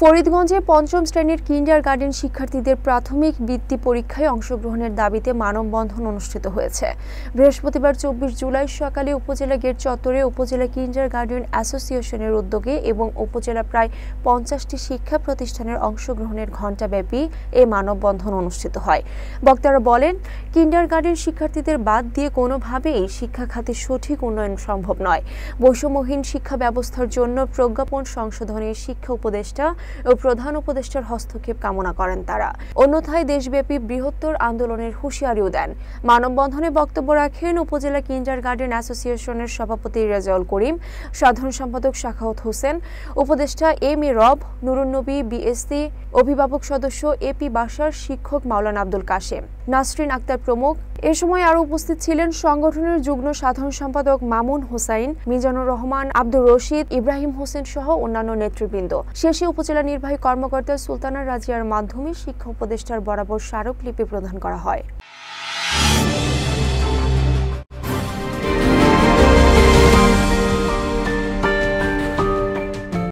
ফরিদগঞ্জে পঞ্চম শ্রেণীর কিন্ডারগার্টেন শিক্ষার্থীদের প্রাথমিক বৃত্তি পরীক্ষায় অংশগ্রহণের দাবিতে মানববন্ধন অনুষ্ঠিত হয়েছে। বৃহস্পতিবার ২৪ জুলাই সকালে উপজেলা গেট চত্বরে উপজেলা কিন্ডারগার্টেন অ্যাসোসিয়েশনের উদ্যোগে এবং উপজেলা প্রায় ৫০টি শিক্ষা প্রতিষ্ঠানের অংশগ্রহণের ঘণ্টাব্যাপী এ মানববন্ধন অনুষ্ঠিত হয়। বক্তারা বলেন, কিন্ডারগার্টেন শিক্ষার্থীদের বাদ দিয়ে কোনোভাবেই শিক্ষা খাতের সঠিক উন্নয়ন সম্ভব নয়। বৈষম্যহীন শিক্ষা ব্যবস্থার জন্য প্রজ্ঞাপন সংশোধনে শিক্ষা উপদেষ্টা ও প্রধান উপদেষ্টার হস্তক্ষেপ কামনা করেন তারা। অন্যথায় দেশব্যাপী বৃহত্তর আন্দোলনের হুঁশিয়ারিও দেন। মানববন্ধনে বক্তব্য রাখেন উপজেলা কিন্ডারগার্টেন অ্যাসোসিয়েশনের সভাপতি রেজাউল করিম, সাধারণ সম্পাদক সাখাওয়াত হোসেন, উপদেষ্টা এম এ রব, নুরুন্নবী বিএসসি, অভিভাবক সদস্য এপি বাসার, শিক্ষক মাওলানা আব্দুল কাশেম, নাসরিন আক্তার প্রমুখ। এ সময় আরও উপস্থিত ছিলেন সংগঠনের যুগ্ম সাধারণ সম্পাদক মামুন হোসাইন, মিজানুর রহমান, আব্দুর রশিদ, ইব্রাহিম হোসেন সহ অন্যান্য নেতৃবৃন্দ। শেষে উপজেলা নির্বাহী কর্মকর্তা সুলতানা রাজিয়ার মাধ্যমে শিক্ষা উপদেষ্টার বরাবর স্মারকলিপি প্রদান করা হয়।